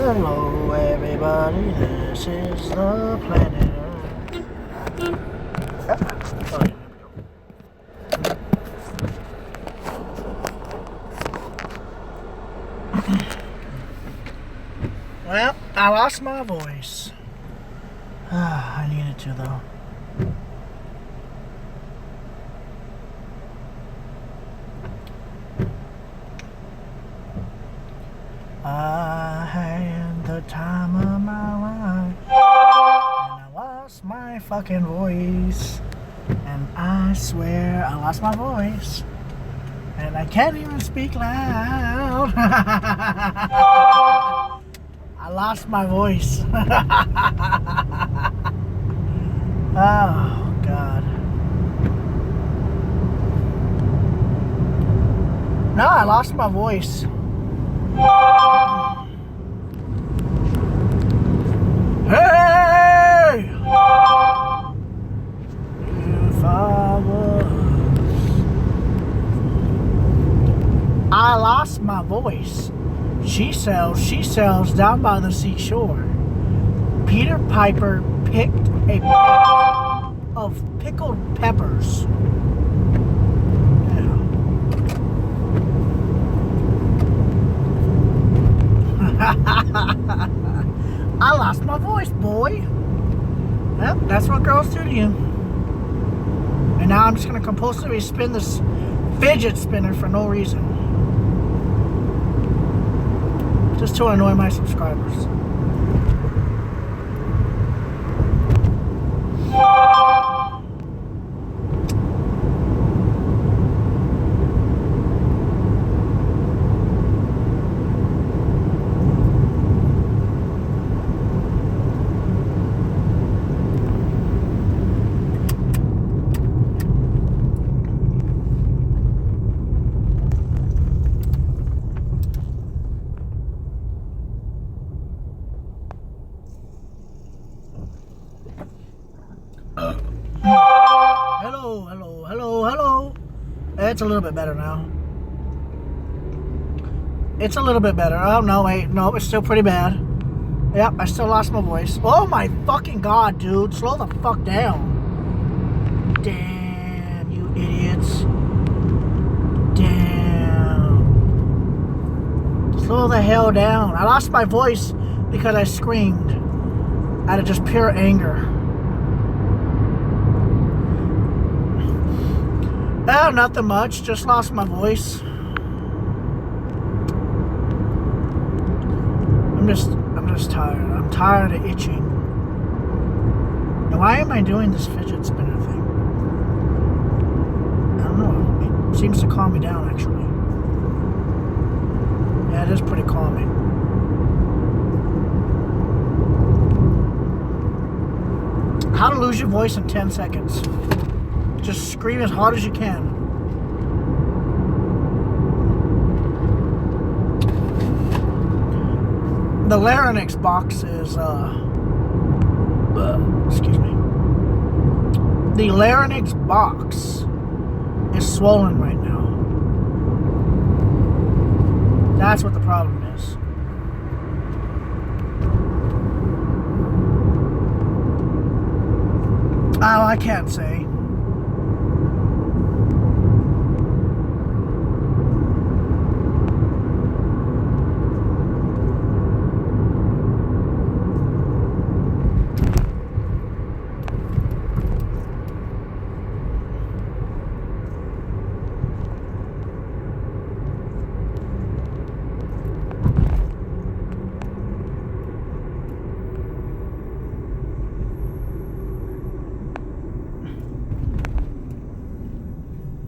Hello, everybody. This is the planet Earth. Oh, yeah, there we go. Well, I lost my voice. I needed to, though. I had the time of my life, and I lost my fucking voice. And I swear I lost my voice, and I can't even speak loud. I lost my voice. Oh, God. No, I lost my voice. Hey! If I lost my voice. She sells down by the seashore. Peter Piper picked a peck of pickled peppers. Yeah. I lost my voice, boy. Well, that's what girls do to you. And now I'm just going to compulsively spin this fidget spinner for no reason. Just to annoy my subscribers. Hello. It's a little bit better now. It's a little bit better. Oh, no, wait. No, it's still pretty bad. Yep, I still lost my voice. Oh, my fucking God, dude. Slow the fuck down. Damn, you idiots. Damn. Slow the hell down. I lost my voice because I screamed out of just pure anger. Oh, nothing much. Just lost my voice. I'm just tired. I'm tired of itching. Now, why am I doing this fidget spinner thing? I don't know. It seems to calm me down, actually. Yeah, it is pretty calming. How to lose your voice in 10 seconds. Just scream as hard as you can. The larynx box is, excuse me. The larynx box is swollen right now. That's what the problem is. Oh, I can't say.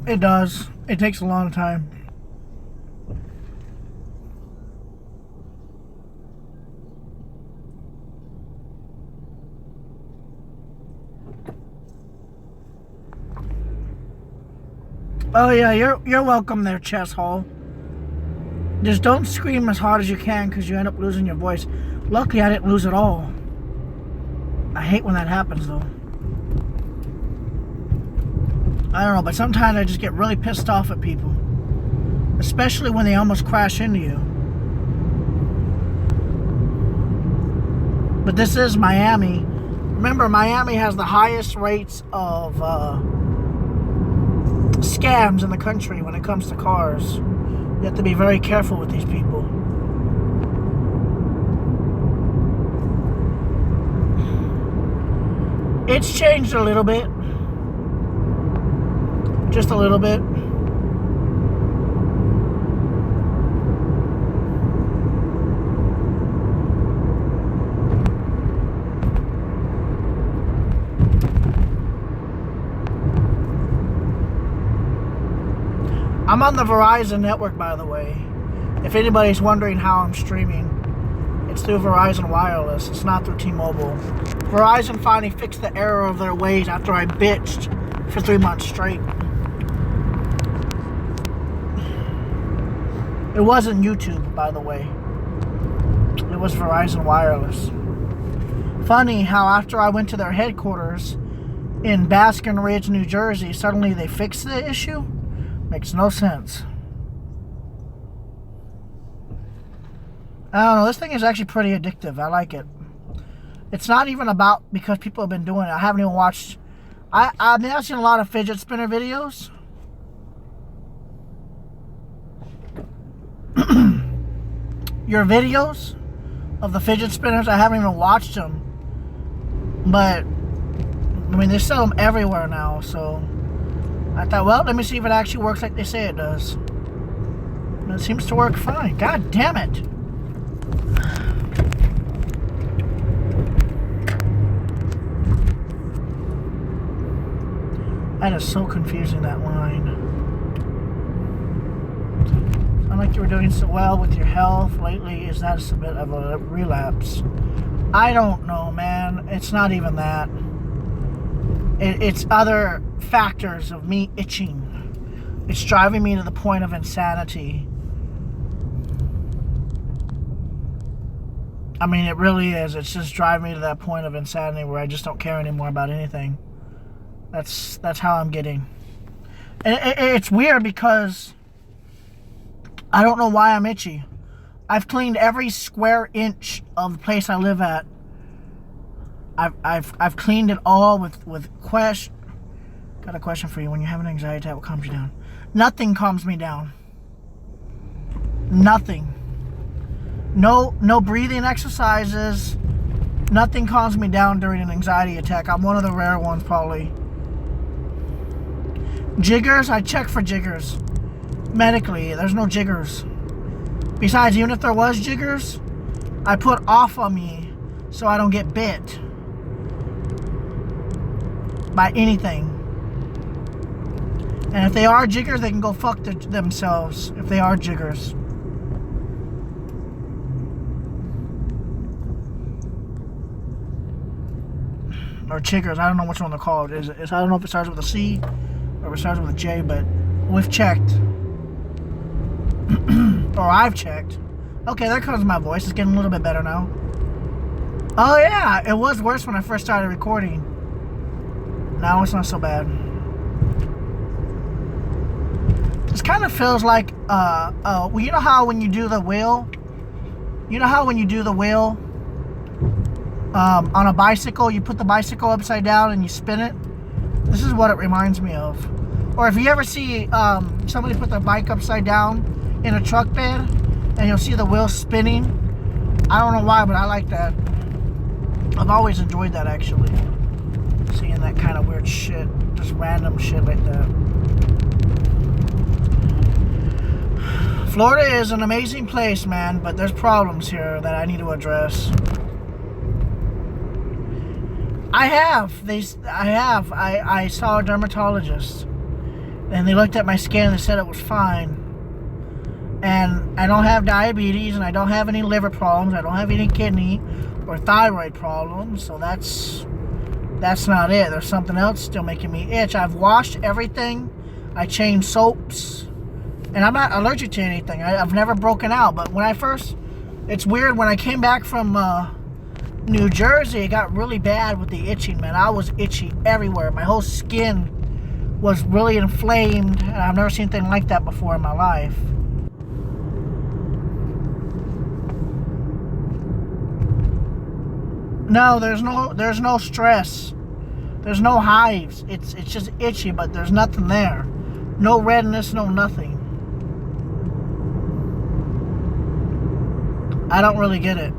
It does. It takes a long time. Oh yeah, you're welcome there, Chess Hall. Just don't scream as hard as you can because you end up losing your voice. Luckily, I didn't lose it all. I hate when that happens, though. I don't know, but sometimes I just get really pissed off at people. Especially when they almost crash into you. But this is Miami. Remember, Miami has the highest rates of scams in the country when it comes to cars. You have to be very careful with these people. It's changed a little bit. Just a little bit. I'm on the Verizon network, by the way. If anybody's wondering how I'm streaming, it's through Verizon Wireless. It's not through T-Mobile. Verizon finally fixed the error of their ways after I bitched for 3 months straight. It wasn't YouTube, by the way. It was Verizon Wireless. Funny how after I went to their headquarters in Baskin Ridge, New Jersey, suddenly they fixed the issue? Makes no sense. I don't know, this thing is actually pretty addictive. I like it. It's not even about because people have been doing it. I haven't even watched... I've seen a lot of fidget spinner videos. Your videos of the fidget spinners, I haven't even watched them. But, I mean, they sell them everywhere now, so... I thought, well, let me see if it actually works like they say it does. And it seems to work fine. God damn it. That is so confusing, that line. Sound like you were doing so well with your health lately. Is that a bit of a relapse? I don't know, man. It's not even that. It's other factors of me itching. It's driving me to the point of insanity. I mean, it really is. It's just driving me to that point of insanity where I just don't care anymore about anything. That's how I'm getting. And it's weird because I don't know why I'm itchy. I've cleaned every square inch of the place I live at. I've cleaned it all with Quest. Got a question for you. When you have an anxiety attack, what calms you down? Nothing calms me down. Nothing. No breathing exercises. Nothing calms me down during an anxiety attack. I'm one of the rare ones, probably. Jiggers, I check for jiggers. Medically, there's no jiggers. Besides, even if there was jiggers, I put off on me so I don't get bit by anything. And if they are jiggers, they can go fuck themselves if they are jiggers. Or chiggers, I don't know which one they're called. I don't know if it starts with a C or if it starts with a J, but we've checked. Or I've checked. Okay, there comes my voice. It's getting a little bit better now. Oh yeah, it was worse when I first started recording. Now it's not so bad. This kind of feels like, well, you know how when you do the wheel? You know how when you do the wheel on a bicycle, you put the bicycle upside down and you spin it? This is what it reminds me of. Or if you ever see somebody put their bike upside down in a truck bed and you'll see the wheel spinning. I don't know why, but I like that. I've always enjoyed that, actually. Seeing that kind of weird shit. Just random shit like that. Florida is an amazing place, man, but there's problems here that I need to address. I saw a dermatologist and they looked at my skin and they said it was fine. And I don't have diabetes and I don't have any liver problems. I don't have any kidney or thyroid problems. So that's not it. There's something else still making me itch. I've washed everything. I changed soaps. And I'm not allergic to anything. I've never broken out. But when it's weird, when I came back from New Jersey, it got really bad with the itching, man. I was itchy everywhere. My whole skin was really inflamed. And I've never seen anything like that before in my life. No, there's no stress. There's no hives. It's just itchy, but there's nothing there. No redness, no nothing. I don't really get it.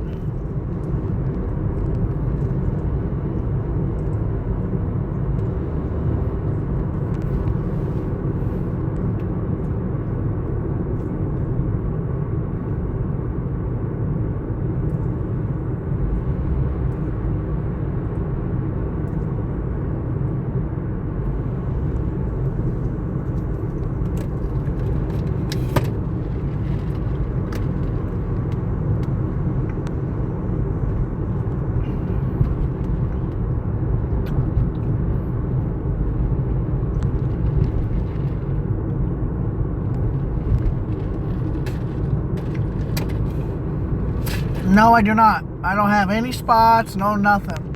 No, I do not. I don't have any spots, no nothing.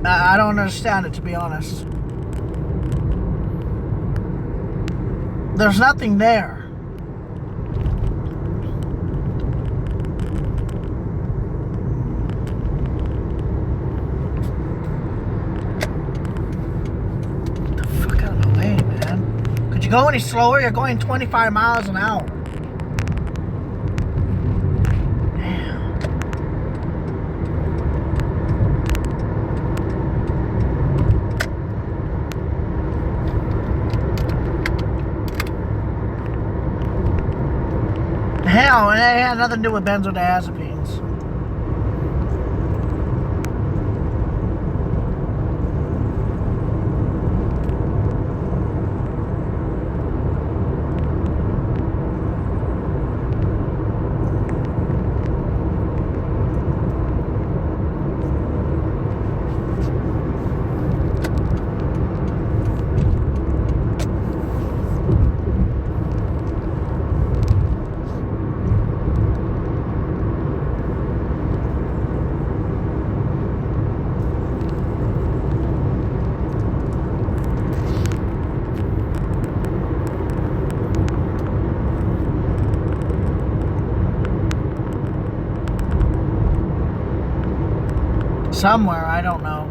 I don't understand it, to be honest. There's nothing there. Get the fuck out of my way, man. Could you go any slower? You're going 25 miles an hour. Hell, and it had nothing to do with benzodiazepines. Somewhere, I don't know.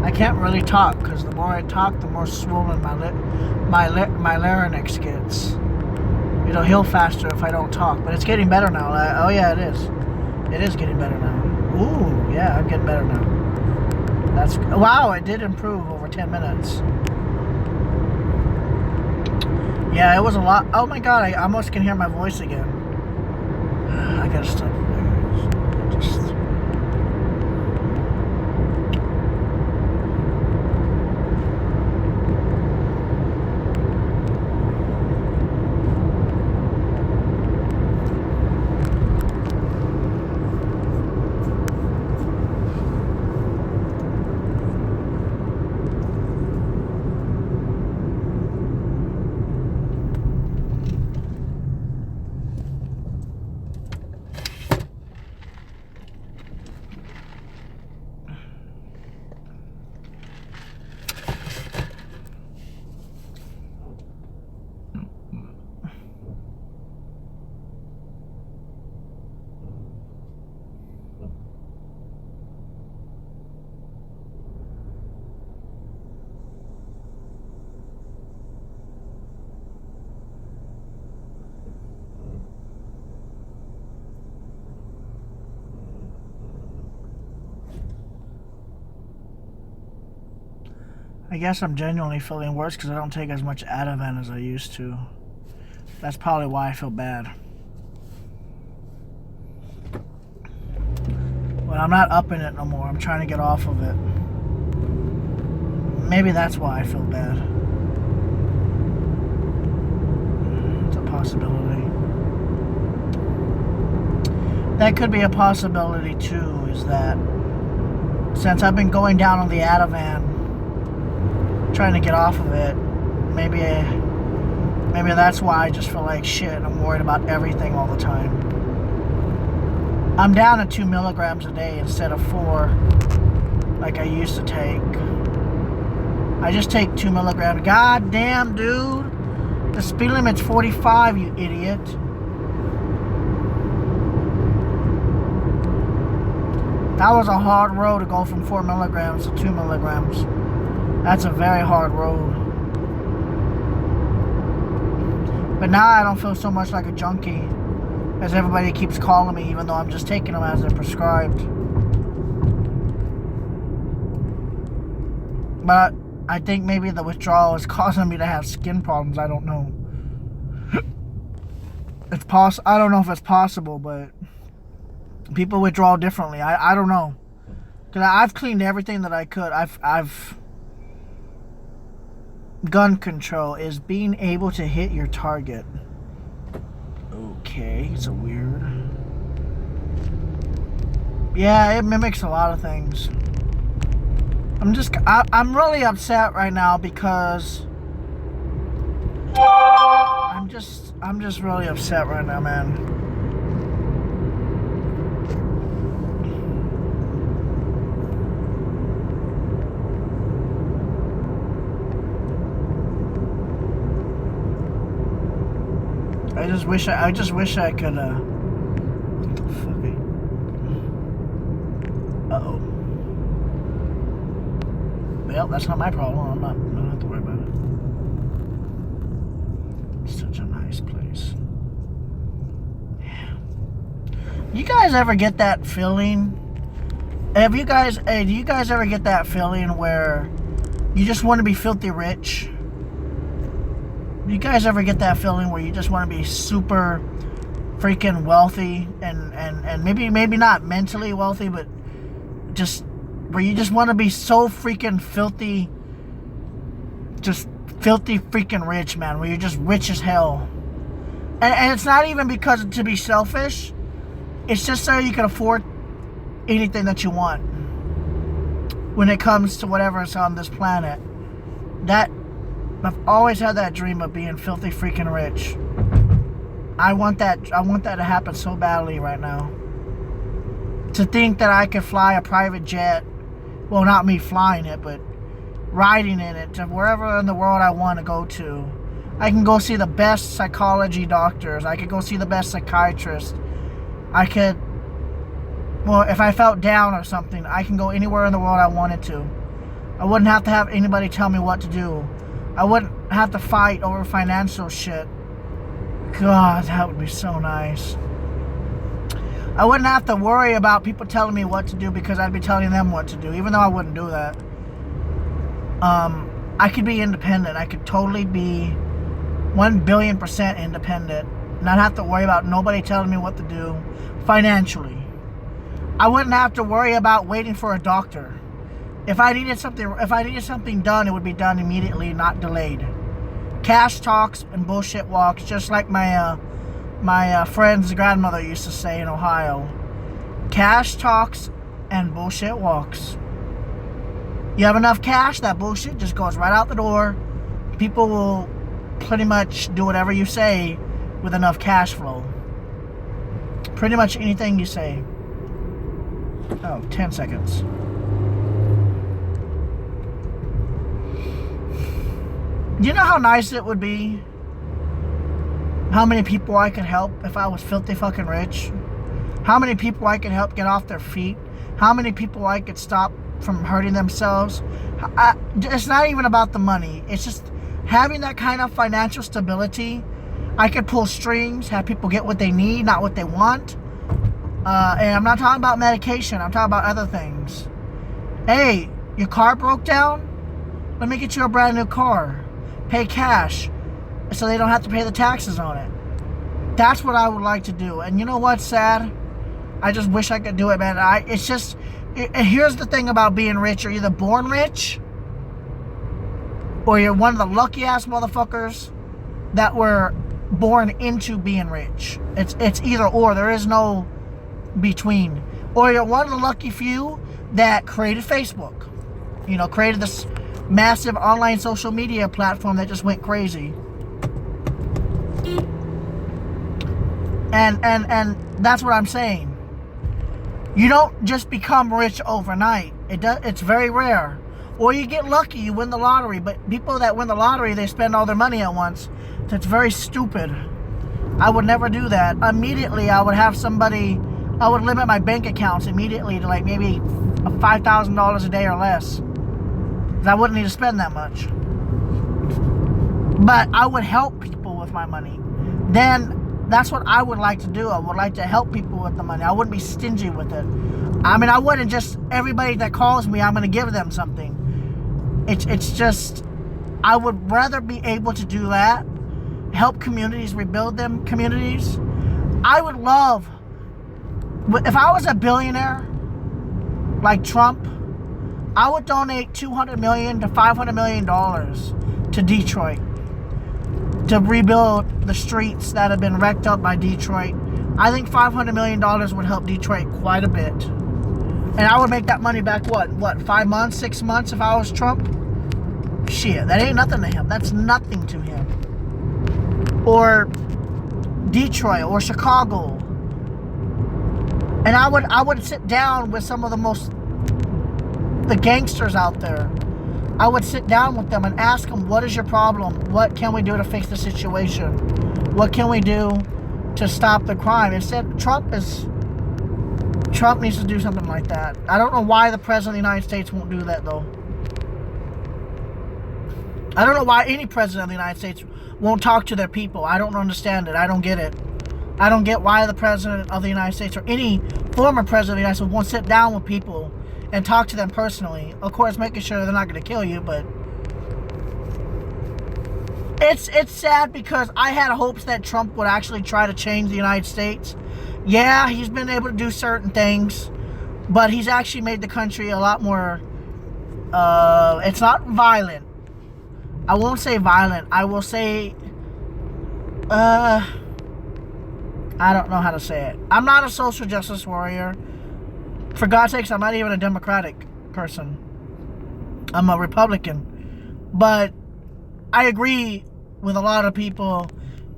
I can't really talk because the more I talk, the more swollen my larynx gets. It'll heal faster if I don't talk, but it's getting better now. Oh yeah, it is. It is getting better now. Ooh, yeah, I'm getting better now. That's wow. It did improve over 10 minutes. Yeah, it was a lot. Oh my god, I almost can hear my voice again. I gotta stop. Just. I guess I'm genuinely feeling worse because I don't take as much Ativan as I used to. That's probably why I feel bad. But I'm not upping it no more. I'm trying to get off of it. Maybe that's why I feel bad. It's a possibility. That could be a possibility too, is that since I've been going down on the Ativan, trying to get off of it, maybe that's why I just feel like shit and I'm worried about everything all the time. I'm down to 2 milligrams a day instead of 4 like I used to take. I just take 2 milligrams. God damn, dude. The speed limit's 45, you idiot. That was a hard road to go from 4 milligrams to 2 milligrams. That's a very hard road. But now I don't feel so much like a junkie, as everybody keeps calling me, even though I'm just taking them as they're prescribed. But I think maybe the withdrawal is causing me to have skin problems. I don't know. I don't know if it's possible, but people withdraw differently. I don't know. Cause I've cleaned everything that I could. I've gun control is being able to hit your target. Okay, it's a weird. Yeah, it mimics a lot of things. I'm really upset right now because I'm just really upset right now, man. I just wish I could what the fuck? Uh-oh. Well, that's not my problem. I don't have to worry about it. It's such a nice place. Yeah. You guys ever get that feeling? Do you guys ever get that feeling where you just want to be filthy rich? Do you guys ever get that feeling where you just want to be super freaking wealthy and maybe not mentally wealthy, but just where you just want to be so freaking filthy, just filthy freaking rich, man, where you're just rich as hell. And it's not even because to be selfish. It's just so you can afford anything that you want when it comes to whatever's on this planet. I've always had that dream of being filthy freaking rich. I want that to happen so badly right now. To think that I could fly a private jet, well, not me flying it, but riding in it to wherever in the world I want to go to. I can go see the best psychology doctors. I could go see the best psychiatrists. If I felt down or something, I can go anywhere in the world I wanted to. I wouldn't have to have anybody tell me what to do. I wouldn't have to fight over financial shit. God, that would be so nice. I wouldn't have to worry about people telling me what to do because I'd be telling them what to do, even though I wouldn't do that. I could be independent. I could totally be 1,000,000,000% independent. Not have to worry about nobody telling me what to do financially. I wouldn't have to worry about waiting for a doctor. If I needed something done, it would be done immediately, not delayed. Cash talks and bullshit walks, just like my friend's grandmother used to say in Ohio. Cash talks and bullshit walks. You have enough cash, that bullshit just goes right out the door. People will pretty much do whatever you say with enough cash flow. Pretty much anything you say. Oh, 10 seconds. Do you know how nice it would be? How many people I could help if I was filthy fucking rich? How many people I could help get off their feet? How many people I could stop from hurting themselves? It's not even about the money. It's just having that kind of financial stability. I could pull strings, have people get what they need, not what they want. And I'm not talking about medication. I'm talking about other things. Hey, your car broke down? Let me get you a brand new car. Pay cash so they don't have to pay the taxes on it. That's what I would like to do. And you know what's sad? I just wish I could do it, man. Here's the thing about being rich. You're either born rich or you're one of the lucky ass motherfuckers that were born into being rich. It's either or. There is no between. Or you're one of the lucky few that created Facebook. Created this massive online social media platform that just went crazy. And that's what I'm saying. You don't just become rich overnight. It's very rare. Or you get lucky, you win the lottery. But people that win the lottery, they spend all their money at once. That's very stupid. I would never do that. Immediately, I would have somebody I would limit my bank accounts immediately to like maybe $5,000 a day or less. I wouldn't need to spend that much. But I would help people with my money. Then that's what I would like to do. I would like to help people with the money. I wouldn't be stingy with it. I mean, I wouldn't just, everybody that calls me, I'm going to give them something. It's just, I would rather be able to do that. Help communities, rebuild them communities. I would love, if I was a billionaire like Trump, I would donate $200 million to $500 million to Detroit to rebuild the streets that have been wrecked up by Detroit. I think $500 million would help Detroit quite a bit. And I would make that money back, what, 5 months, 6 months if I was Trump? Shit, that ain't nothing to him. That's nothing to him. Or Detroit or Chicago. And I would sit down with some of the gangsters out there. I would sit down with them and ask them, what is your problem? What can we do to fix the situation? What can we do to stop the crime? Instead, Trump needs to do something like that. I don't know why the President of the United States won't do that, though. I don't know why any President of the United States won't talk to their people. I don't understand it. I don't get it. I don't get why the President of the United States or any former President of the United States won't sit down with people and talk to them personally. Of course, making sure they're not going to kill you, but it's sad because I had hopes that Trump would actually try to change the United States. Yeah, he's been able to do certain things, but he's actually made the country a lot more, it's not violent. I won't say violent. I will say, I don't know how to say it. I'm not a social justice warrior. For God's sakes, I'm not even a Democratic person. I'm a Republican. But I agree with a lot of people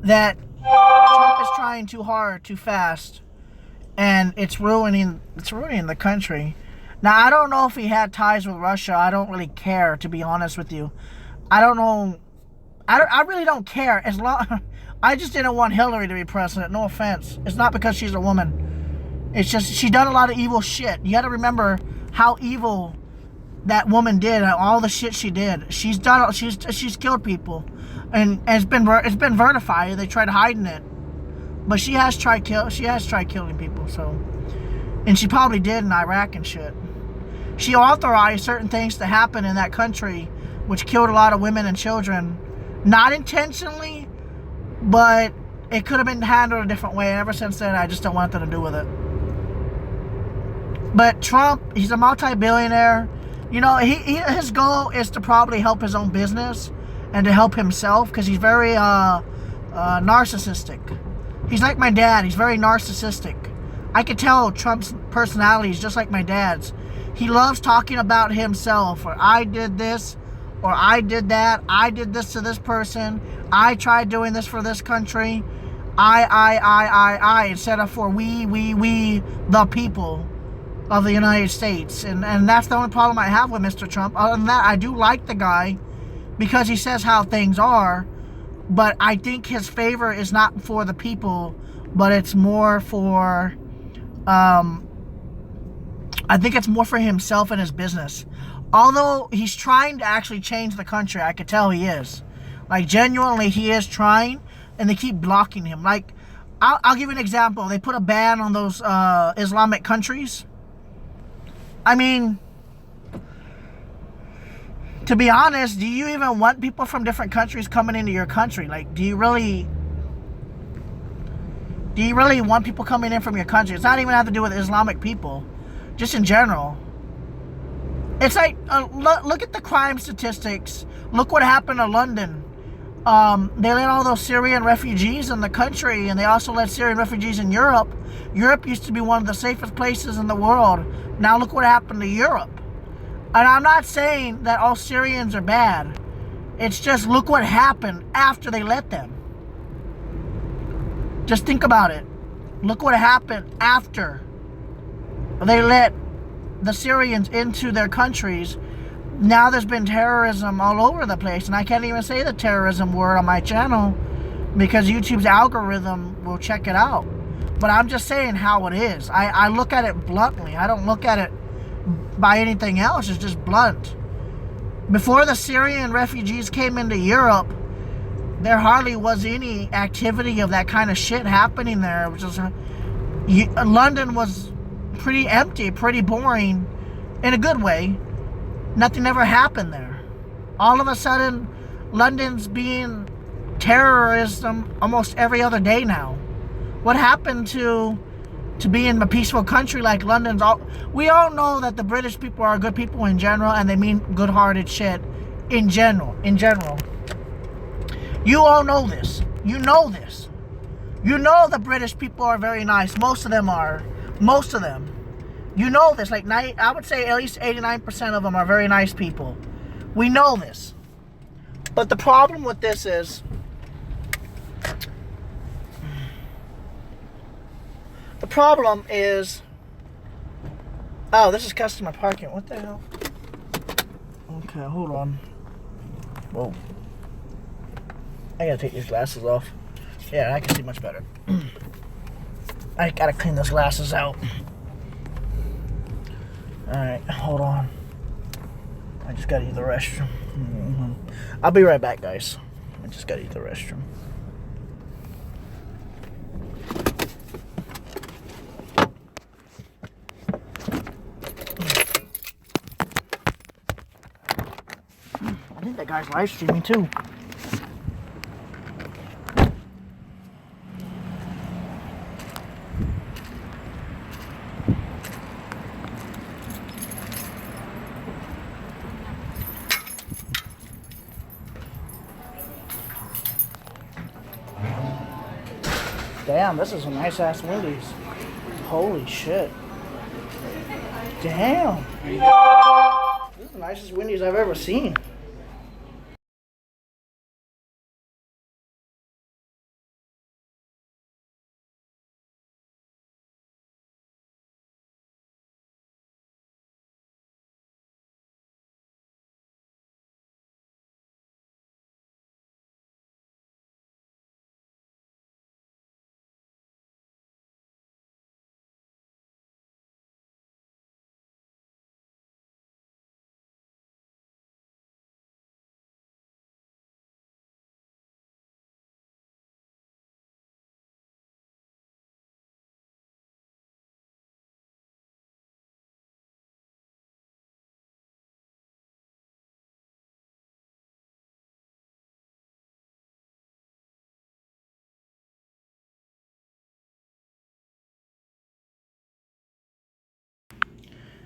that Trump is trying too hard, too fast, and it's ruining the country. Now, I don't know if he had ties with Russia. I don't really care, to be honest with you. I don't know. I really don't care. As long, I just didn't want Hillary to be president. No offense. It's not because she's a woman. It's just she done a lot of evil shit. You got to remember how evil that woman did. All the shit she did. She's killed people, and it's been verified. They tried hiding it, but she has tried killing people. So, and she probably did in Iraq and shit. She authorized certain things to happen in that country, which killed a lot of women and children, not intentionally, but it could have been handled a different way. And ever since then, I just don't want nothing to do with it. But Trump, he's a multi-billionaire. You know, his goal is to probably help his own business and to help himself, because he's very narcissistic. He's like my dad. He's very narcissistic. I could tell Trump's personality is just like my dad's. He loves talking about himself, or I did this, or I did that, I did this to this person, I tried doing this for this country, I, instead of for we, the people of the United States. And that's the only problem I have with Mr. Trump. Other than that, I do like the guy because he says how things are, but I think his favor is not for the people, but it's more for, I think it's more for himself and his business. Although he's trying to actually change the country, I could tell he is. Like, genuinely, he is trying, and they keep blocking him. Like, I'll give you an example. They put a ban on those Islamic countries. I mean, to be honest, do you even want people from different countries coming into your country? Like, do you really want people coming in from your country? It's not even have to do with Islamic people, just in general. It's like, look at the crime statistics. Look what happened to London. They let all those Syrian refugees in the country, and they also let Syrian refugees in Europe. Europe used to be one of the safest places in the world. Now look what happened to Europe. And I'm not saying that all Syrians are bad. It's just look what happened after they let them. Just think about it. Look what happened after they let the Syrians into their countries. Now there's been terrorism all over the place, and I can't even say the terrorism word on my channel because YouTube's algorithm will check it out. But I'm just saying how it is. I look at it bluntly. I don't look at it by anything else. It's just blunt. Before the Syrian refugees came into Europe, there hardly was any activity of that kind of shit happening there. It was just, London was pretty empty, pretty boring, in a good way. Nothing ever happened there. All of a sudden, London's being terrorism almost every other day now. What happened to being a peaceful country like London's? We all know that the British people are good people in general, and they mean good-hearted shit in general. You all know this. You know this. You know the British people are very nice. Most of them are. Most of them. You know this. Like, I would say at least 89% of them are very nice people. We know this. But the problem with this is, oh, this is customer parking. What the hell? Okay, hold on. Whoa. I gotta take these glasses off. Yeah, I can see much better. I gotta clean those glasses out. Alright, hold on. I just gotta use the restroom. I'll be right back, guys. I just gotta use the restroom. I think that guy's live streaming too. Damn, this is a nice ass Wendy's. Holy shit. Damn. This is the nicest Wendy's I've ever seen.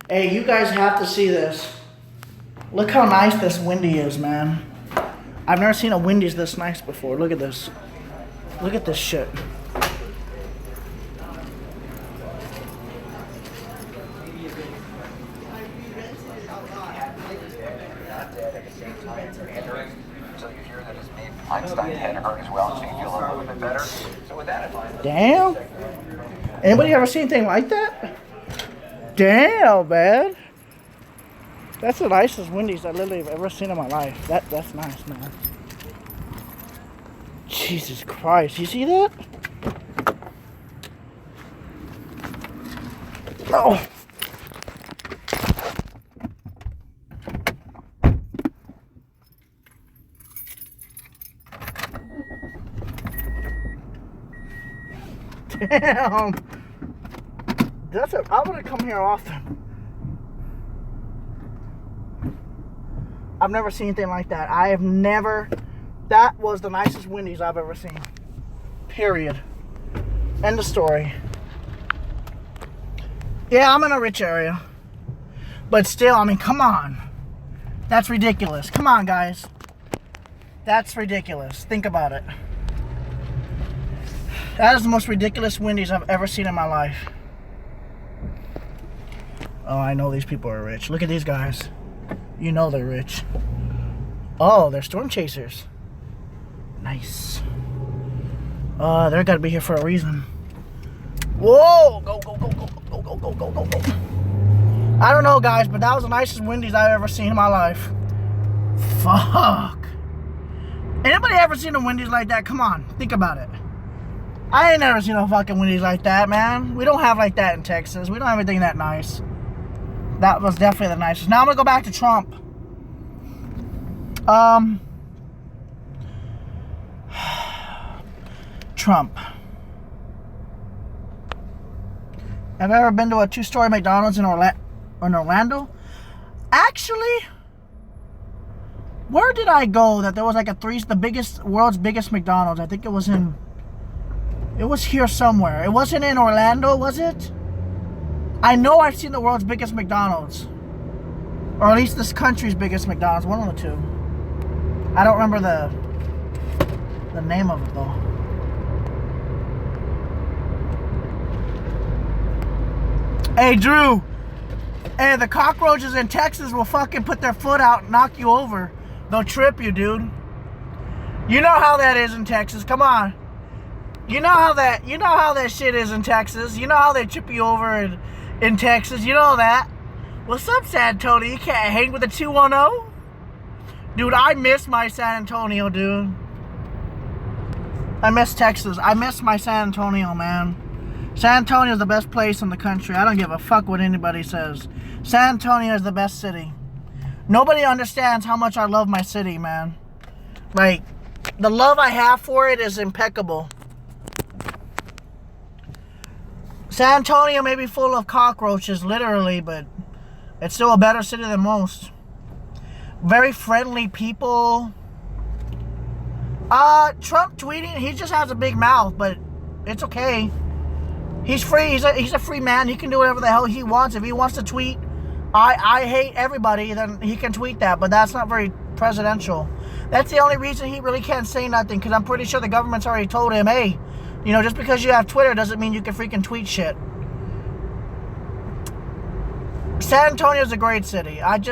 Hey, you guys have to see this. Look how nice this Wendy is, man. I've never seen a Wendy's this nice before. Look at this. Look at this shit. Einstein had hurt as well, so you feel a little bit better. So with that in mind, Damn. Anybody ever seen anything like that? Damn, man. That's the nicest Wendy's I literally have ever seen in my life. That's nice, man. Jesus Christ, you see that? Oh. Damn. I'm gonna come here often. I've never seen anything like that. That was the nicest Wendy's I've ever seen. Period. End of story. Yeah, I'm in a rich area. But still, I mean, come on. That's ridiculous. Come on, guys. That's ridiculous. Think about it. That is the most ridiculous Wendy's I've ever seen in my life. Oh, I know these people are rich. Look at these guys. You know they're rich. Oh, they're storm chasers. Nice. They're gotta be here for a reason. Whoa! Go, go, go, go, go, go, go, go, go, go. I don't know, guys, but that was the nicest Wendy's I've ever seen in my life. Fuck. Anybody ever seen a Wendy's like that? Come on, think about it. I ain't never seen no fucking Wendy's like that, man. We don't have like that in Texas. We don't have anything that nice. That was definitely the nicest. Now I'm gonna go back to Trump. Trump. Have I ever been to a 2-story McDonald's in Orlando? Actually, where did I go that there was like world's biggest McDonald's? I think it was here somewhere. It wasn't in Orlando, was it? I know I've seen the world's biggest McDonald's. Or at least this country's biggest McDonald's, one of the two. I don't remember the name of it though. Hey, Drew. Hey, the cockroaches in Texas will fucking put their foot out and knock you over. They'll trip you, dude. You know how that is in Texas. Come on. You know how that shit is in Texas. You know how they trip you over in Texas. You know that. What's up, San Antonio? You can't hang with a 210? Dude, I miss my San Antonio, dude. I miss Texas. I miss my San Antonio, man. San Antonio is the best place in the country. I don't give a fuck what anybody says. San Antonio is the best city. Nobody understands how much I love my city, man. Like, the love I have for it is impeccable. San Antonio may be full of cockroaches, literally, but it's still a better city than most. Very friendly people. Trump tweeting, he just has a big mouth, but it's okay. He's free. He's a free man. He can do whatever the hell he wants. If he wants to tweet, I hate everybody, then he can tweet that. But that's not very presidential. That's the only reason he really can't say nothing, because I'm pretty sure the government's already told him, hey, you know, just because you have Twitter doesn't mean you can freaking tweet shit. San Antonio's a great city. I'd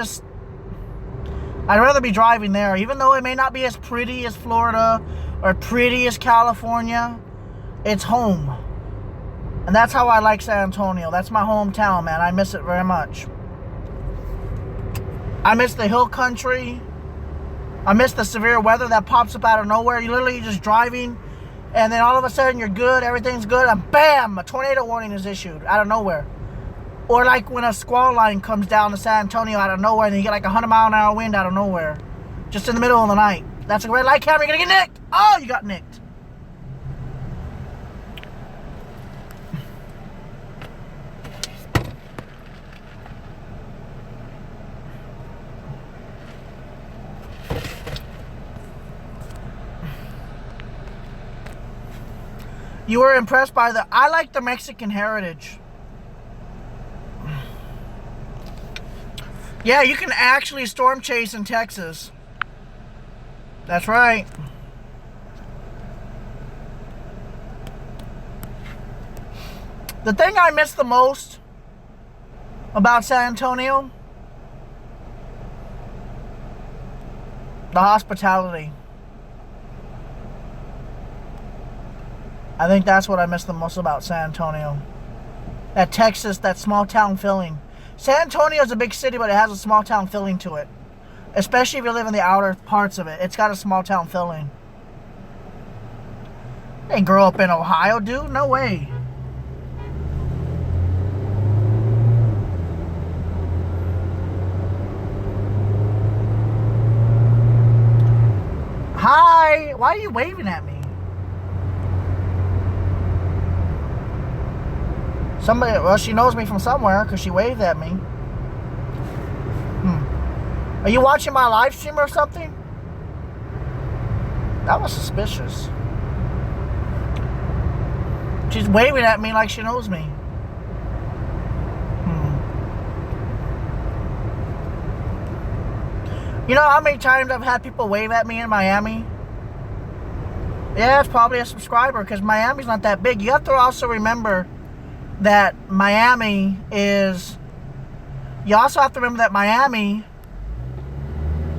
rather be driving there, even though it may not be as pretty as Florida or pretty as California. It's home. And that's how I like San Antonio. That's my hometown, man. I miss it very much. I miss the hill country. I miss the severe weather that pops up out of nowhere. You literally just driving, and then all of a sudden you're good, everything's good, and bam, a tornado warning is issued out of nowhere. Or like when a squall line comes down to San Antonio out of nowhere, and then you get like 100-mile-an-hour wind out of nowhere. Just in the middle of the night. That's a red light camera, you're gonna get nicked! Oh, you got nicked. You were impressed by I like the Mexican heritage. Yeah, you can actually storm chase in Texas. That's right. The thing I miss the most about San Antonio, the hospitality. I think that's what I miss the most about San Antonio. That Texas, that small town feeling. San Antonio is a big city, but it has a small town feeling to it. Especially if you live in the outer parts of it. It's got a small town feeling. They didn't grow up in Ohio, dude. No way. Hi. Why are you waving at me? Somebody, well, she knows me from somewhere because she waved at me. Are you watching my live stream or something? That was suspicious. She's waving at me like she knows me. You know how many times I've had people wave at me in Miami? Yeah, it's probably a subscriber because Miami's not that big. You have to also remember that Miami is... You also have to remember that Miami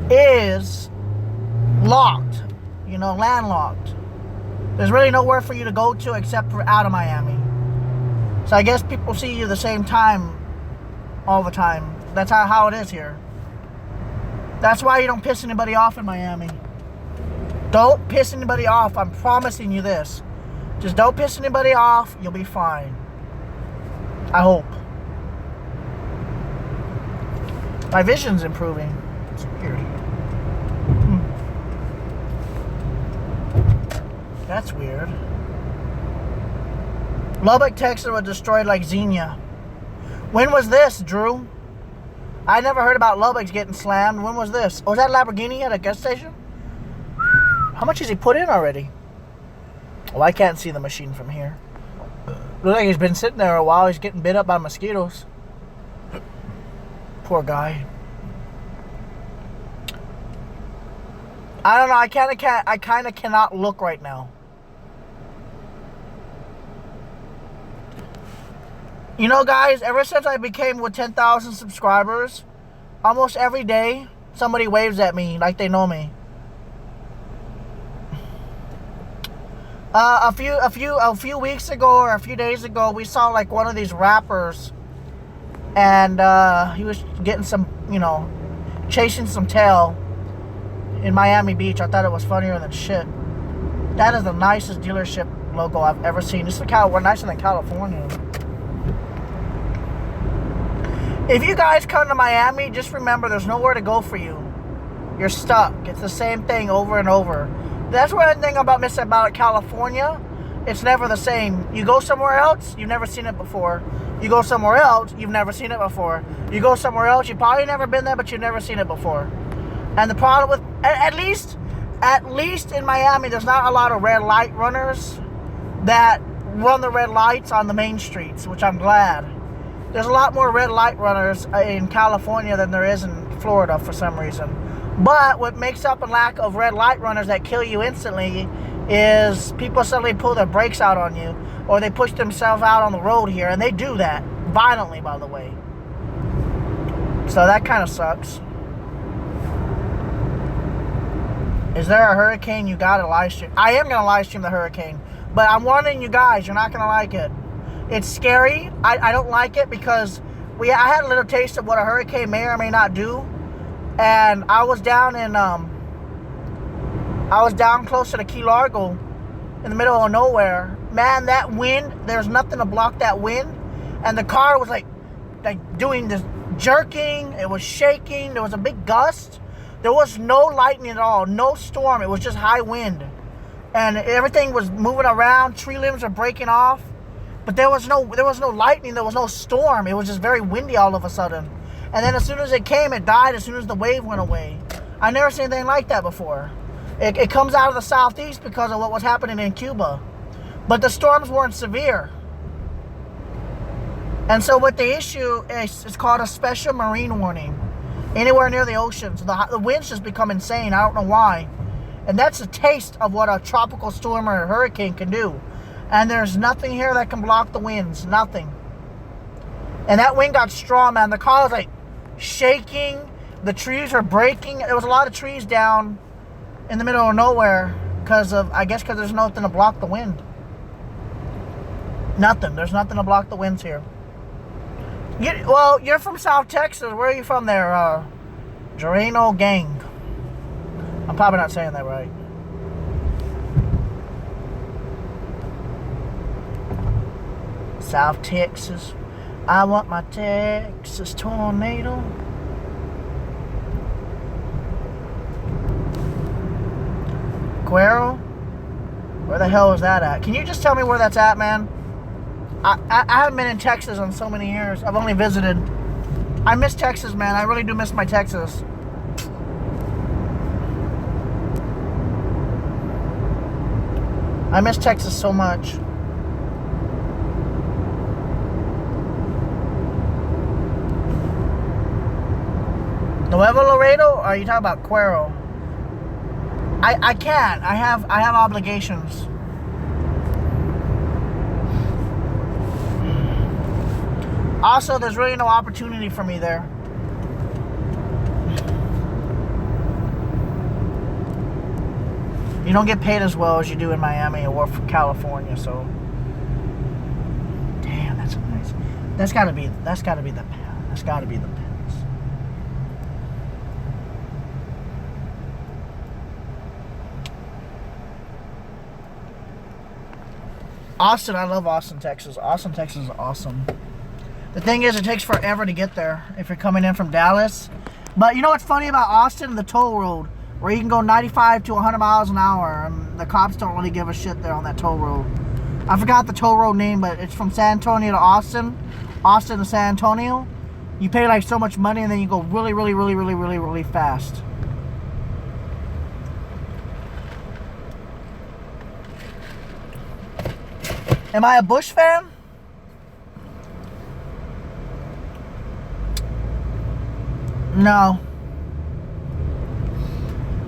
is locked. You know, landlocked. There's really nowhere for you to go to except for out of Miami. So I guess people see you the same time all the time. That's how it is here. That's why you don't piss anybody off in Miami. Don't piss anybody off. I'm promising you this. Just don't piss anybody off. You'll be fine. I hope. My vision's improving. It's weird. That's weird. Lubbock, Texas was destroyed like Xenia. When was this, Drew? I never heard about Lubbock's getting slammed. When was this? Oh, was that Lamborghini at a gas station? How much has he put in already? Oh, I can't see the machine from here. Looks like he's been sitting there a while. He's getting bit up by mosquitoes. Poor guy. I don't know. I kind of cannot look right now. You know, guys, ever since I became with 10,000 subscribers, almost every day somebody waves at me like they know me. A few weeks ago or a few days ago, we saw like one of these rappers, and he was getting some, you know, chasing some tail in Miami Beach. I thought it was funnier than shit. That is the nicest dealership logo I've ever seen. This is we're nicer than California. If you guys come to Miami, just remember there's nowhere to go for you. You're stuck. It's the same thing over and over. That's one thing about California. It's never the same. You go somewhere else, you've never seen it before. You go somewhere else, you've never seen it before. You go somewhere else, you've probably never been there, but you've never seen it before. And the problem with, at least in Miami, there's not a lot of red light runners that run the red lights on the main streets, which I'm glad. There's a lot more red light runners in California than there is in Florida for some reason. But what makes up a lack of red light runners that kill you instantly is people suddenly pull their brakes out on you, or they push themselves out on the road here, and they do that violently, by the way. So that kind of sucks. Is there a hurricane? You gotta live stream. I am gonna live stream the hurricane, but I'm warning you guys, you're not gonna like it. It's scary. I don't like it because I had a little taste of what a hurricane may or may not do, and I was down closer to Key Largo, in the middle of nowhere. Man, that wind, there's nothing to block that wind, and the car was like doing this jerking. It was shaking. There was a big gust. There was no lightning at all, no storm. It was just high wind, and everything was moving around. Tree limbs were breaking off. But there was no lightning, there was no storm. It was just very windy all of a sudden. And then as soon as it came, it died as soon as the wave went away. I never seen anything like that before. It comes out of the southeast because of what was happening in Cuba. But the storms weren't severe. And so what the issue is, it's called a special marine warning. Anywhere near the oceans. The winds just become insane. I don't know why. And that's a taste of what a tropical storm or a hurricane can do. And there's nothing here that can block the winds. Nothing. And that wind got strong, man. The car was like shaking. The trees were breaking. There was a lot of trees down in the middle of nowhere because there's nothing to block the wind. Nothing. There's nothing to block the winds here. You're from South Texas. Where are you from there? Gerano Gang. I'm probably not saying that right. South Texas. I want my Texas tornado. Cuero? Where the hell is that at? Can you just tell me where that's at, man? I haven't been in Texas in so many years. I've only visited. I miss Texas, man. I really do miss my Texas. I miss Texas so much. Nuevo Laredo? Or are you talking about Cuero? I can't. I have obligations. Also, there's really no opportunity for me there. You don't get paid as well as you do in Miami or from California, so. Damn, that's nice. That's gotta be the pass. Austin, I love Austin, Texas. Austin, Texas is awesome. The thing is, it takes forever to get there if you're coming in from Dallas. But you know what's funny about Austin? The toll road, where you can go 95 to 100 miles an hour, and the cops don't really give a shit there on that toll road. I forgot the toll road name, but it's from San Antonio to Austin, Austin to San Antonio. You pay like so much money, and then you go really, really, really, really, really, really fast. Am I a Bush fan? No.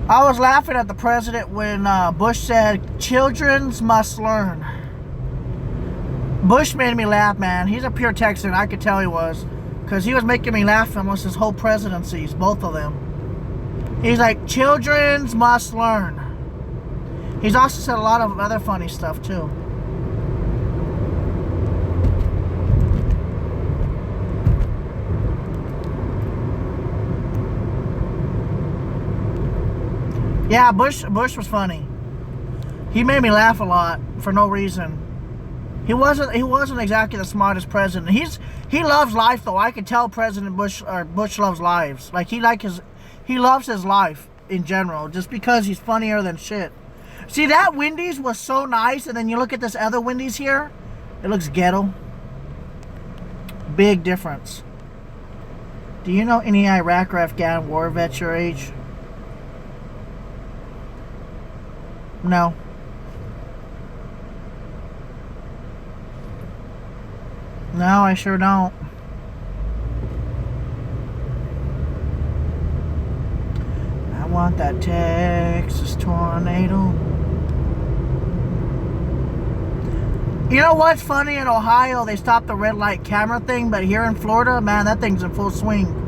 I was laughing at the president when Bush said, "Children must learn." Bush made me laugh, man. He's a pure Texan. I could tell he was. Because he was making me laugh almost his whole presidencies, both of them. He's like, "Children must learn." He's also said a lot of other funny stuff, too. Yeah, Bush was funny. He made me laugh a lot for no reason. He wasn't exactly the smartest president. He loves life though. I could tell President Bush loves lives. Like he loves his life in general, just because he's funnier than shit. See, that Wendy's was so nice, and then you look at this other Wendy's here, it looks ghetto. Big difference. Do you know any Iraq or Afghan war vets your age? No. No, I sure don't. I want that Texas tornado. You know what's funny? In Ohio, they stopped the red light camera thing, but here in Florida, man, that thing's in full swing.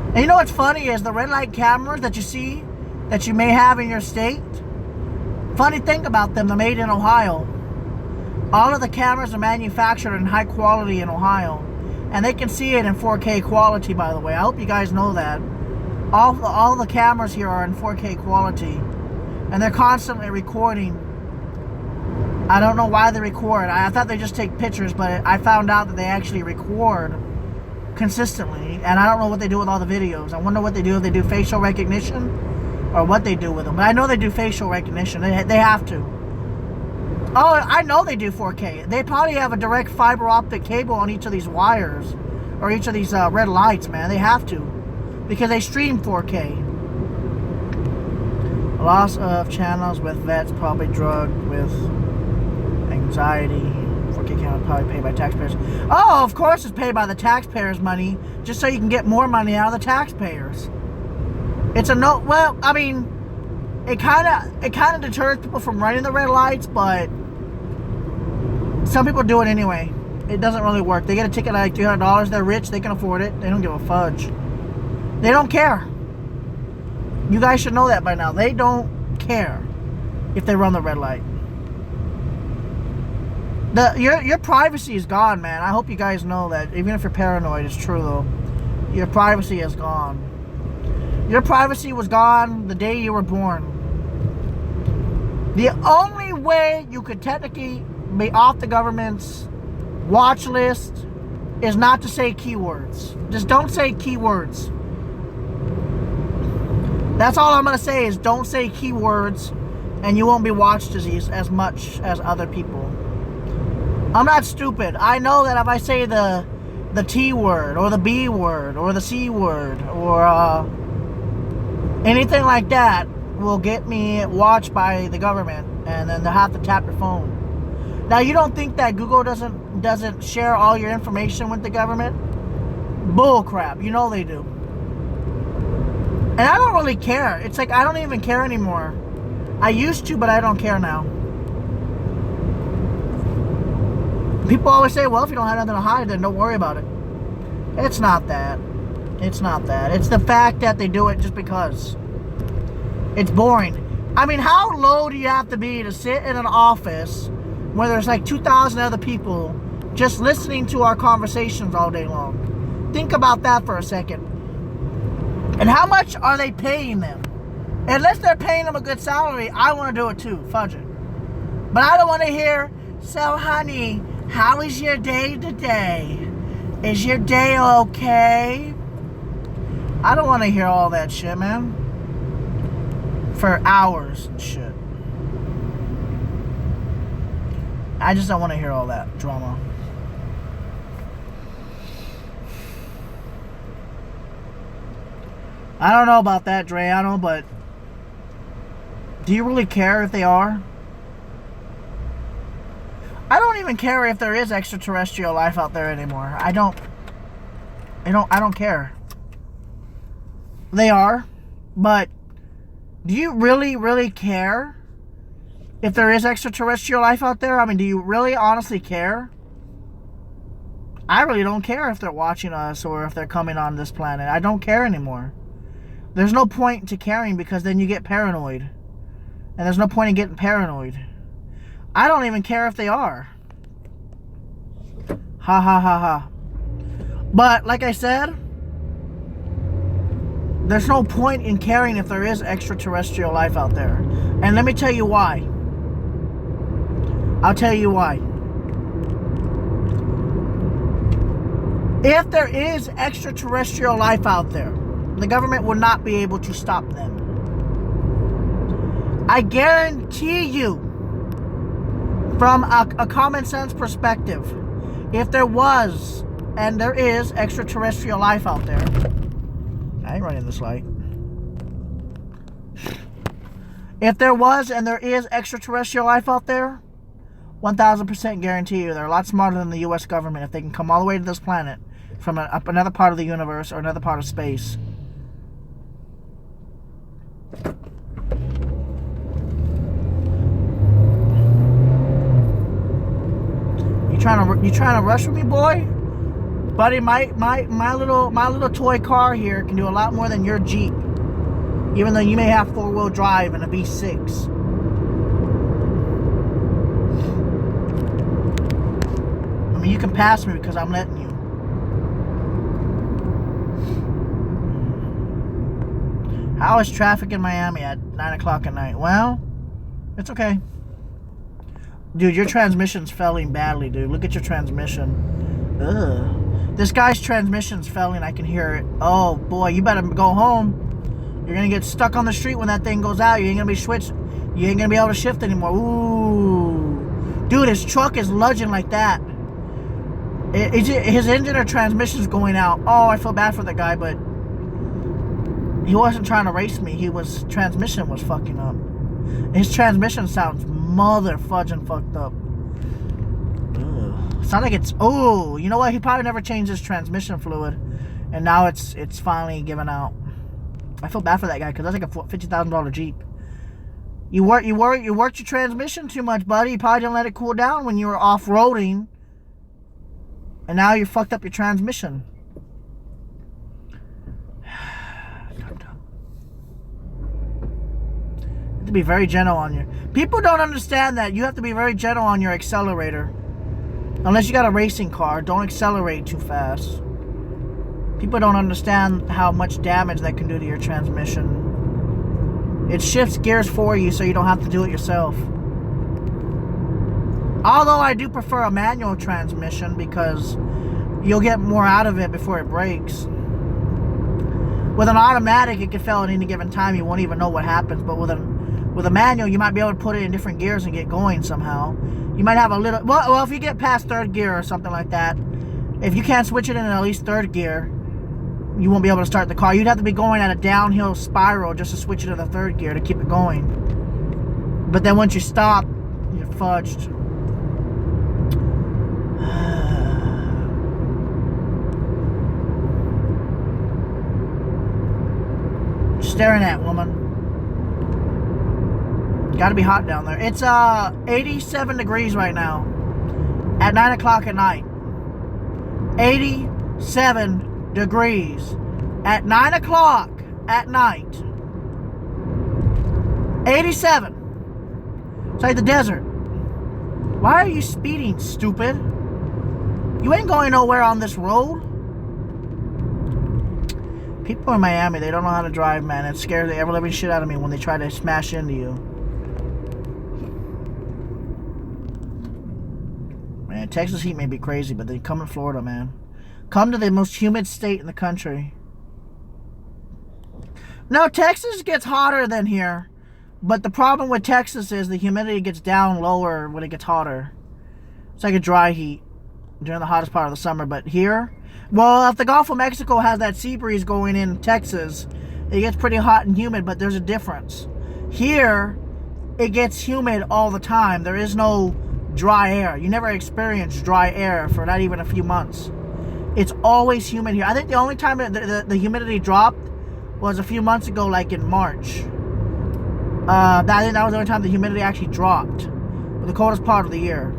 And you know what's funny is the red light cameras that you see, that you may have in your state, funny thing about them, they're made in Ohio. All of the cameras are manufactured in high quality in Ohio. And they can see it in 4K quality, by the way. I hope you guys know that. All the cameras here are in 4K quality. And they're constantly recording. I don't know why they record. I thought they just take pictures, but I found out that they actually record consistently, and I don't know what they do with all the videos. I wonder what they do, if they do facial recognition or what they do with them. But I know they do facial recognition. They have to. Oh, I know they do 4K. They probably have a direct fiber optic cable on each of these wires or each of these red lights, man. They have to, because they stream 4K. Loss of channels with vets, probably drugged with anxiety. 4K camera probably paid by taxpayers. Oh, of course it's paid by the taxpayers' money, just so you can get more money out of the taxpayers. It's a no. Well, I mean, it kind of deters people from running the red lights, but some people do it anyway. It doesn't really work. They get a ticket like $300. They're rich. They can afford it. They don't give a fudge. They don't care. You guys should know that by now. They don't care if they run the red light. Your privacy is gone, man. I hope you guys know that. Even if you're paranoid, it's true though. Your privacy is gone. Your privacy was gone the day you were born. The only way you could technically be off the government's watch list is not to say keywords. Just don't say keywords. That's all I'm going to say is don't say keywords, and you won't be watched as much as other people. I'm not stupid. I know that if I say the T word or the B word or the C word or anything like that will get me watched by the government, and then they'll have to tap your phone. Now, you don't think that Google doesn't share all your information with the government? Bull crap. You know they do. And I don't really care. It's like I don't even care anymore. I used to, but I don't care now. People always say, well, if you don't have nothing to hide, then don't worry about it. It's not that. It's not that. It's the fact that they do it just because. It's boring. I mean, how low do you have to be to sit in an office where there's like 2,000 other people just listening to our conversations all day long? Think about that for a second. And how much are they paying them? Unless they're paying them a good salary, I want to do it too. Fudge it. But I don't want to hear, so honey, how is your day today? Is your day okay? I don't want to hear all that shit, man. For hours and shit. I just don't want to hear all that drama. I don't know about that, Drayano, but do you really care if they are? I don't even care if there is extraterrestrial life out there anymore. I don't care. They are, but do you really care if there is extraterrestrial life out there? I mean, do you really honestly care? I really don't care if they're watching us or if they're coming on this planet. I don't care anymore. There's no point to caring because then you get paranoid. And there's no point in getting paranoid. I don't even care if they are. Ha ha ha ha. But like I said, there's no point in caring if there is extraterrestrial life out there. And let me tell you why. I'll tell you why. If there is extraterrestrial life out there, the government will not be able to stop them. I guarantee you, from a common sense perspective, if there was and there is extraterrestrial life out there, I ain't running this light. If there was and there is extraterrestrial life out there, 1000% guarantee you they're a lot smarter than the US government if they can come all the way to this planet from another part of the universe or another part of space. You trying to rush with me, boy? Buddy, my little toy car here can do a lot more than your Jeep. Even though you may have 4-wheel drive and a V6. I mean, you can pass me because I'm letting you. How is traffic in Miami at 9 o'clock at night? Well, it's okay. Dude, your transmission's failing badly, dude. Look at your transmission. Ugh. This guy's transmission's failing. I can hear it. Oh, boy, you better go home. You're going to get stuck on the street when that thing goes out. You ain't going to be switched. You ain't going to be able to shift anymore. Ooh. Dude, his truck is lunging like that. His engine or transmission's going out. Oh, I feel bad for the guy, but he wasn't trying to race me. Transmission was fucking up. His transmission sounds mother fudging fucked up. Ugh. Sounds like it's... Oh, you know what? He probably never changed his transmission fluid. And now it's finally giving out. I feel bad for that guy because that's like a $50,000 Jeep. You worked your transmission too much, buddy. You probably didn't let it cool down when you were off-roading. And now you fucked up your transmission. To be very gentle on you. People don't understand that you have to be very gentle on your accelerator. Unless you got a racing car, don't accelerate too fast. People don't understand how much damage that can do to your transmission. It shifts gears for you so you don't have to do it yourself. Although I do prefer a manual transmission because you'll get more out of it before it breaks. With an automatic, it can fail at any given time. You won't even know what happens. But with a manual, you might be able to put it in different gears and get going somehow. You might have a little... Well, if you get past third gear or something like that, if you can't switch it in at least third gear, you won't be able to start the car. You'd have to be going at a downhill spiral just to switch it to the third gear to keep it going. But then once you stop, you're fudged. Staring at, woman. Gotta be hot down there. It's 87 degrees right now at 9 o'clock at night. 87 degrees at 9 o'clock at night. 87. It's like the desert. Why are you speeding, stupid? You ain't going nowhere on this road. People in Miami, they don't know how to drive, man. It scares the ever-living shit out of me when they try to smash into you. Man, Texas heat may be crazy, but they come in Florida, man. Come to the most humid state in the country. No, Texas gets hotter than here. But the problem with Texas is the humidity gets down lower when it gets hotter. It's like a dry heat during the hottest part of the summer. But here, well, if the Gulf of Mexico has that sea breeze going in Texas, it gets pretty hot and humid, but there's a difference. Here, it gets humid all the time. There is no dry air. You never experience dry air for not even a few months. It's always humid here. I think the only time the humidity dropped was a few months ago, like in March. I think that was the only time the humidity actually dropped. The coldest part of the year.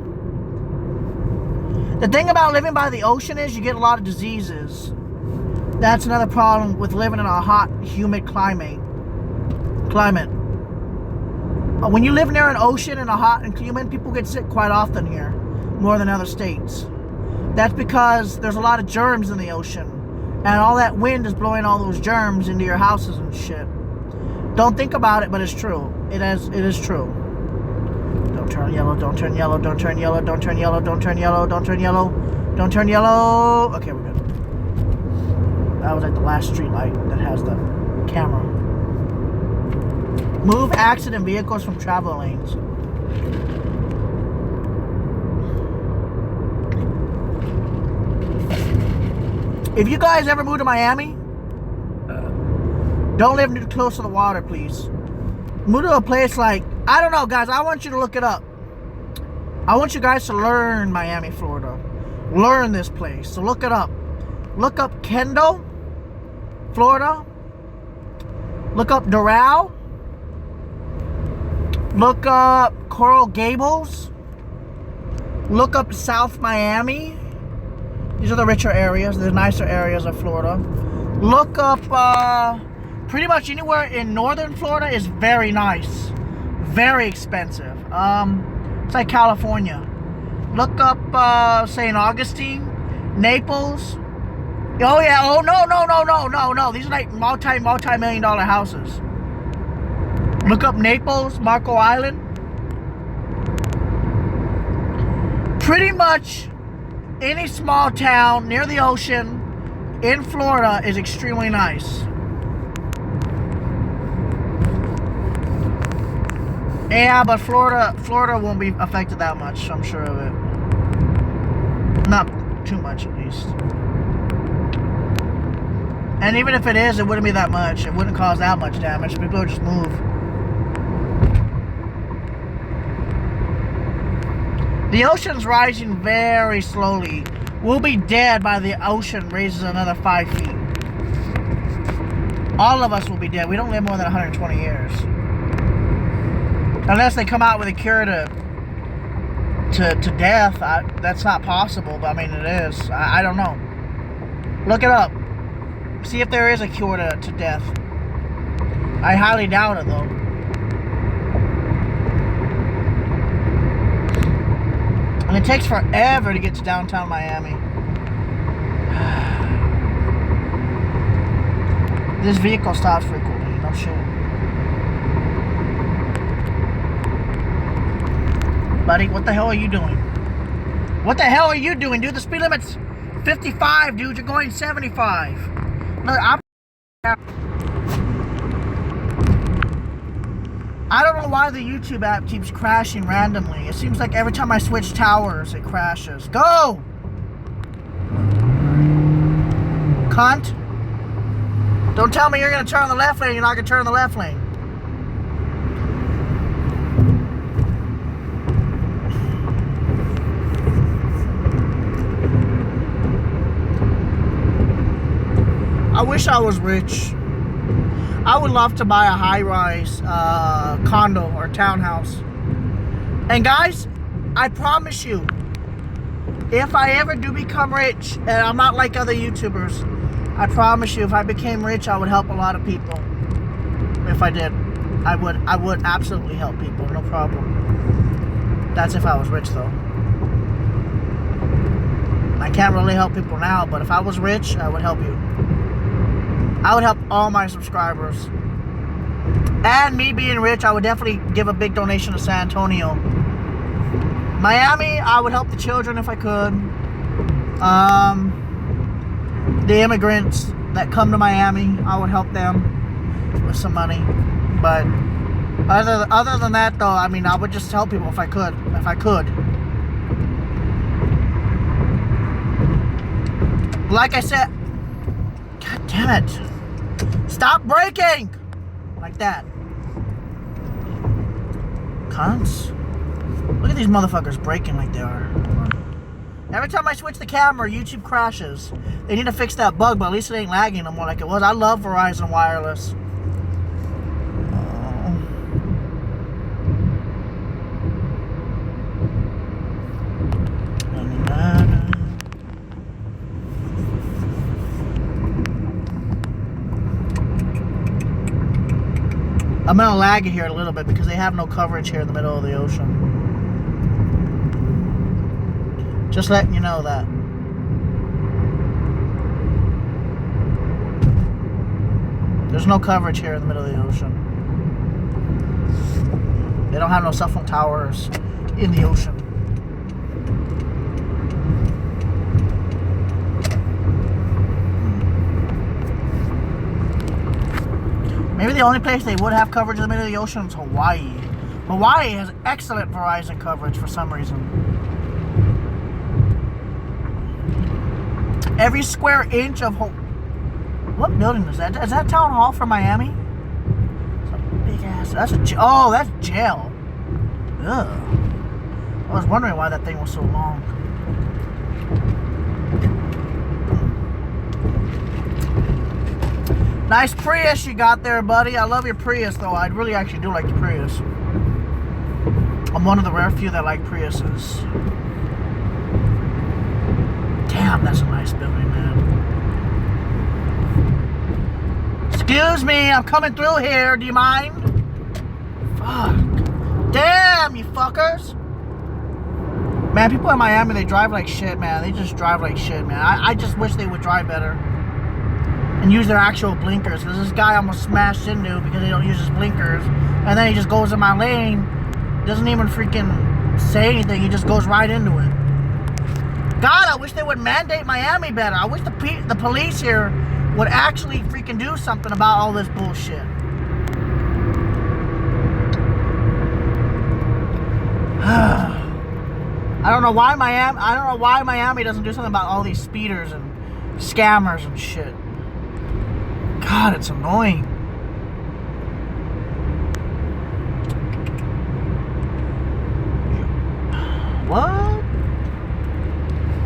The thing about living by the ocean is you get a lot of diseases. That's another problem with living in a hot, humid climate. When you live near an ocean and a hot and humid, people get sick quite often here, more than other states. That's because there's a lot of germs in the ocean, and all that wind is blowing all those germs into your houses and shit. Don't think about it, but it's true. It is true. Don't turn yellow, don't turn yellow, don't turn yellow, don't turn yellow, don't turn yellow, don't turn yellow, don't turn yellow. Okay, we're good. That was like the last street light that has the camera. Move accident vehicles from travel lanes. If you guys ever move to Miami, don't live too close to the water, please. Move to a place like, I don't know, guys. I want you to look it up. I want you guys to learn Miami, Florida. Learn this place. So look it up. Look up Kendall, Florida. Look up Doral. Look up Coral Gables. Look up South Miami. These are the richer areas, the nicer areas of Florida. Look up pretty much anywhere in northern Florida is very nice. Very expensive. It's like California. Look up St. Augustine, Naples. Oh yeah, oh no. These are like multi-million dollar houses. Look up Naples, Marco Island. Pretty much any small town near the ocean in Florida is extremely nice. Yeah, but Florida won't be affected that much, I'm sure of it. Not too much, at least. And even if it is, it wouldn't be that much. It wouldn't cause that much damage. People would just move. The ocean's rising very slowly. We'll be dead by the ocean raises another 5 feet. All of us will be dead. We don't live more than 120 years. Unless they come out with a cure to death. That's not possible, but I mean it is. I don't know. Look it up. See if there is a cure to death. I highly doubt it though. And it takes forever to get to downtown Miami. This vehicle stops frequently, no shit. Buddy, what the hell are you doing? What the hell are you doing, dude? The speed limit's 55, dude. You're going 75. Look, I don't know why the YouTube app keeps crashing randomly. It seems like every time I switch towers, it crashes. Go! Cunt. Don't tell me you're going to turn on the left lane. You're not going to turn on the left lane. I wish I was rich. I would love to buy a high-rise condo or townhouse. And guys, I promise you, if I ever do become rich, and I'm not like other YouTubers, I promise you, if I became rich, I would help a lot of people. If I did, I would absolutely help people, no problem. That's if I was rich, though. I can't really help people now, but if I was rich, I would help you. I would help all my subscribers. And me being rich, I would definitely give a big donation to San Antonio. Miami, I would help the children if I could. The immigrants that come to Miami, I would help them with some money. But other than that, though, I mean, I would just help people if I could. If I could. Like I said, God damn it. Stop braking! Like that. Cunts. Look at these motherfuckers braking like they are. Every time I switch the camera, YouTube crashes. They need to fix that bug, but at least it ain't lagging no more like it was. I love Verizon Wireless. I'm gonna lag it here a little bit because they have no coverage here in the middle of the ocean. Just letting you know that. There's no coverage here in the middle of the ocean. They don't have no cell phone towers in the ocean. Maybe the only place they would have coverage in the middle of the ocean is Hawaii. Hawaii has excellent Verizon coverage for some reason. Every square inch of what building is that? Is that Town Hall for Miami? It's a big ass. That's that's jail. Ugh. I was wondering why that thing was so long. Nice Prius you got there, buddy. I love your Prius, though. I really actually do like the Prius. I'm one of the rare few that like Priuses. Damn, that's a nice building, man. Excuse me, I'm coming through here. Do you mind? Fuck. Damn, you fuckers. Man, people in Miami, they drive like shit, man. They just drive like shit, man. I just wish they would drive better. And use their actual blinkers. Because this guy almost smashed into because they don't use his blinkers. And then he just goes in my lane. Doesn't even freaking say anything. He just goes right into it. God, I wish they would mandate Miami better. I wish the police here would actually freaking do something about all this bullshit. I don't know why Miami doesn't do something about all these speeders and scammers and shit. God, it's annoying. What?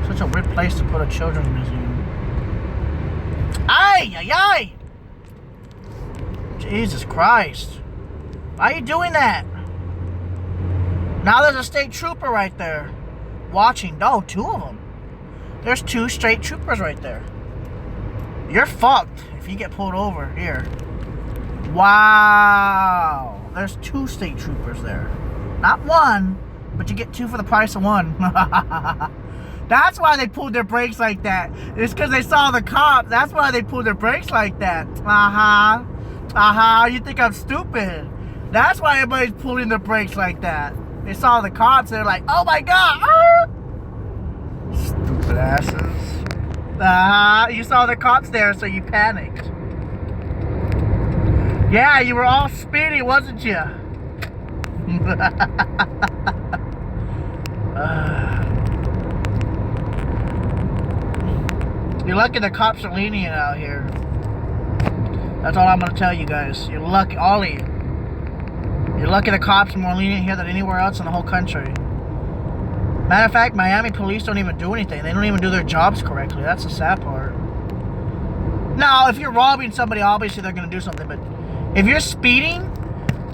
Such a weird place to put a children's museum. Ay, ay, ay! Jesus Christ. Why are you doing that? Now there's a state trooper right there. Watching. No, two of them. There's two straight troopers right there. You're fucked if you get pulled over here. Wow. There's two state troopers there. Not one, but you get two for the price of one. That's why they pulled their brakes like that. It's because they saw the cops. That's why they pulled their brakes like that. Uh-huh. Uh-huh. You think I'm stupid. That's why everybody's pulling their brakes like that. They saw the cops. They're like, oh my God. Ah! Stupid asses. Uh-huh. You saw the cops there, so you panicked. Yeah, you were all speedy, wasn't you? You're lucky the cops are lenient out here. That's all I'm gonna tell you guys. You're lucky, all of you. You're lucky the cops are more lenient here than anywhere else in the whole country. Matter of fact, Miami police don't even do anything. They don't even do their jobs correctly. That's the sad part. Now, if you're robbing somebody, obviously they're gonna do something. But if you're speeding,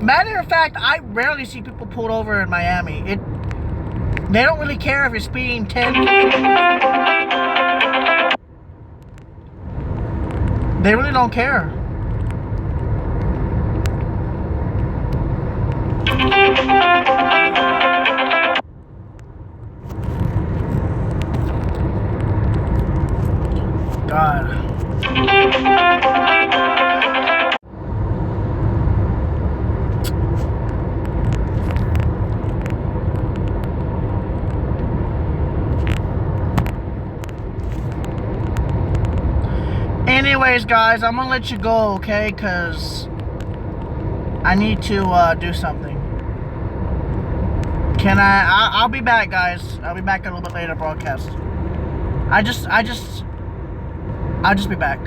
matter of fact, I rarely see people pulled over in Miami. They don't really care if you're speeding 10. They really don't care. God. anyways, guys, I'm gonna let you go, okay? Cause I need to do something. Can I'll be back, guys. I'll be back a little bit later broadcast. I'll just be back.